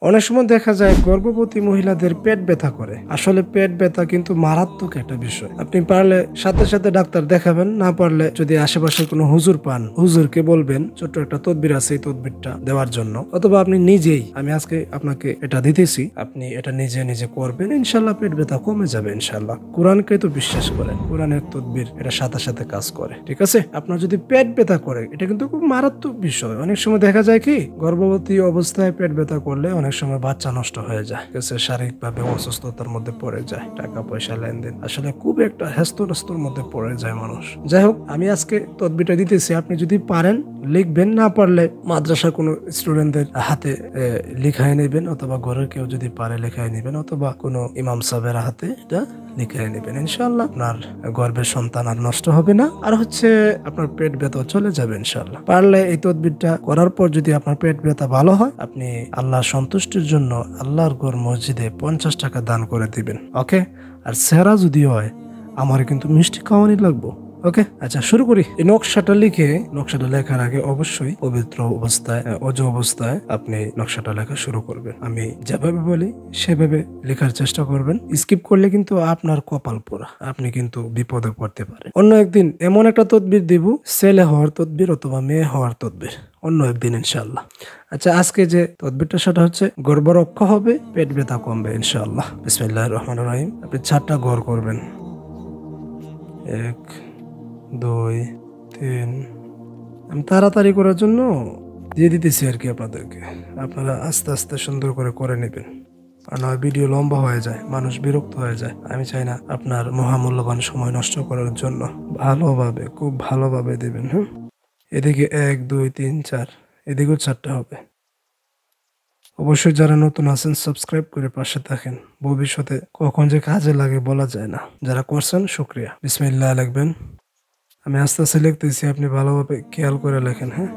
অনেক সময় দেখা যায় গর্ভবতী মহিলাদের পেট ব্যথা করে। আসলে পেট ব্যথা কিন্তু মারাত্মক একটা বিষয়। আপনি পারলে সাথে সাথে ডাক্তার দেখাবেন, না পারলে যদি আশেপাশে কোনো হুজুর পান, হুজুরকে বলবেন ছোট্ট একটা তদবির আছে এই তদবিরটা দেওয়ার জন্য, অথবা আপনি নিজেই, আমি আজকে আপনাকে এটা দিতেছি, আপনি এটা নিজে নিজে করবেন, ইনশাল্লাহ পেট ব্যথা কমে যাবে ইনশাল্লাহ। কোরআনকে তো বিশ্বাস করেন, কোরআনের তদবির এটা সাথে সাথে কাজ করে, ঠিক আছে? আপনার যদি পেট ব্যথা করে, এটা কিন্তু খুব মারাত্মক বিষয়। অনেক সময় দেখা যায় কি গর্ভবতী অবস্থায় পেট ব্যথা করলে অনেক সময় বাচ্চা নষ্ট হয়ে যায়, শারীরিকভাবে অসুস্থতার মধ্যে পড়ে যায়, টাকা পয়সা লেনদেন আসলে খুব একটা হেস্তর মধ্যে পড়ে যায় মানুষ। যাই হোক, আমি আজকে তদবিরটা দিতেছি, আপনি যদি পারেন লিখবেন, না পারলে মাদ্রাসা কোনো স্টুডেন্টদের হাতে লিখায় নেবেন, অথবা ঘরের কেউ যদি পারে লিখায় নেবেন, অথবা কোনো ইমাম সাহেবের হাতে এটা লিখায় নেবেন। ইনশাআল্লাহ আপনার গর্ভের সন্তান আর নষ্ট হবে না, আর আপনার পেট ব্যথা চলে যাবে ইনশাআল্লাহ। পারলে এই তদবিরটা করার পর যদি আপনার পেট ব্যথা ভালো হয়, আপনি আল্লাহর সন্তুষ্টির জন্য আল্লাহর ঘর মসজিদে 50 টাকা দান করে দিবেন, ওকে? আর সেরা যদি হয়, আমার কিন্তু মিষ্টি খাওয়ানি লাগবো, ওকে? আচ্ছা, শুরু করি। এই নকশাটা লেখার আগে অবশ্যই পবিত্র অবস্থায়, অজু অবস্থায় আপনি নকশাটা লেখা শুরু করবেন। আমি যেভাবে বলি সেভাবে লেখার চেষ্টা করবেন। স্কিপ করলে কিন্তু আপনার কপাল পোড়া, আপনি কিন্তু বিপদে পড়তে পারেন। অন্য একদিন এমন একটা তদবির দিব, ছেলে হওয়ার তদবির অথবা মেয়ে হওয়ার তদবির, অন্য একদিন ইনশাআল্লাহ। আচ্ছা, আজকে যে তদবিরটা সেটা হচ্ছে গর্ভ রক্ষা হবে, পেট ব্যথা কমবে ইনশাআল্লাহ। বিসমিল্লাহির রহমানির রহিম। আপনি 4টা গড় করবেন, 1 2 3। আমি তাড়াতাড়ি করার জন্য দিয়ে দিতেছি আর কি আপনাদেরকে, আপনারা আস্তে আস্তে সুন্দর করে নেবেন, আর নয় ভিডিও লম্বা হয়ে যায়, মানুষ বিরক্ত হয়ে যায়। আমি চাই না আপনার মহামূল্যবান সময় নষ্ট করার জন্য। ভালোভাবে, খুব ভালোভাবে দিবেন। হ্যাঁ, এদিকে 1 2 3 4, এদিকেও 4টা হবে। অবশ্যই যারা নতুন আছেন সাবস্ক্রাইব করে পাশে থাকেন, ভবিষ্যতে কখন যে কাজে লাগে বলা যায় না। যারা করছেন শুকরিয়া। বিসমিল্লাহ লিখবেন। আমি আস্তে আস্তে লিখতেছি, আপনি ভালোভাবে খেয়াল করে লেখেন। হ্যাঁ,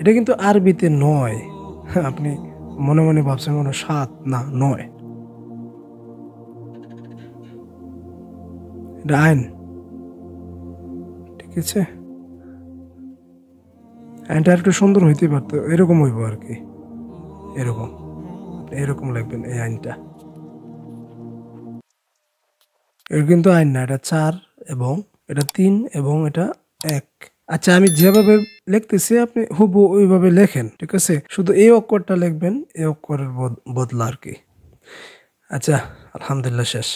এটা কিন্তু আরবিতে নয়, আপনি মনে মনে ভাবছেন কোনো 7 না 9, এটা আইন, ঠিক আছে? আইনটা একটু সুন্দর হইতে পারতো, এরকম হইব আর কি, এরকম আপনি এরকম লিখবেন। এই আইনটা এর কিন্তু আইন না, এটা 4 এবং এটা 3 এবং এটা 1। আচ্ছা, আমি যেভাবে লিখতেছি আপনি হুবহু ওইভাবে লেখেন, ঠিক আছে? শুধু এই অক্ষরটা লিখবেন, এই অক্ষরের বদলা আর কি। আচ্ছা, আলহামদুলিল্লাহ, শেষ।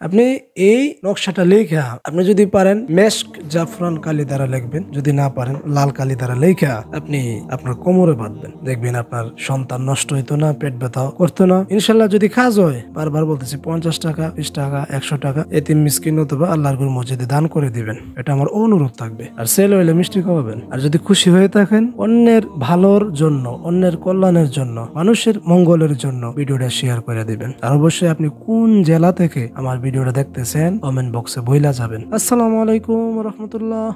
আপনি এই নকশাটা লেখা, আপনি যদি পারেন মেশক জাফরান কালি দ্বারা লিখবেন, যদি না পারেন লাল কালি দ্বারা লেখা আপনি আপনার কোমরে বাঁধবেন। দেখবেন আপনার সন্তান নষ্ট হইতো না, পেট ব্যথা করতো না ইনশাল্লাহ। যদি কাজ হয়, বারবার বলতেছি, 50 টাকা, 20 টাকা, 100 টাকা এতিম মিসকিন অথবা আল্লাহর ঘর মসজিদে দান করে দিবেন, এটা আমার অনুরোধ থাকবে। আর ছেলে হইলে মিষ্টি খাওয়াবেন। আর যদি খুশি হয়ে থাকেন, অন্যের ভালোর জন্য, অন্যের কল্যাণের জন্য, মানুষের মঙ্গলের জন্য ভিডিওটা শেয়ার করে দিবেন। আর অবশ্যই আপনি কোন জেলা থেকে আমার ভিডিওটা দেখতেছেন কমেন্ট বক্সে বইলা যাবেন। আসসালামু আলাইকুম রহমতুল্লাহ।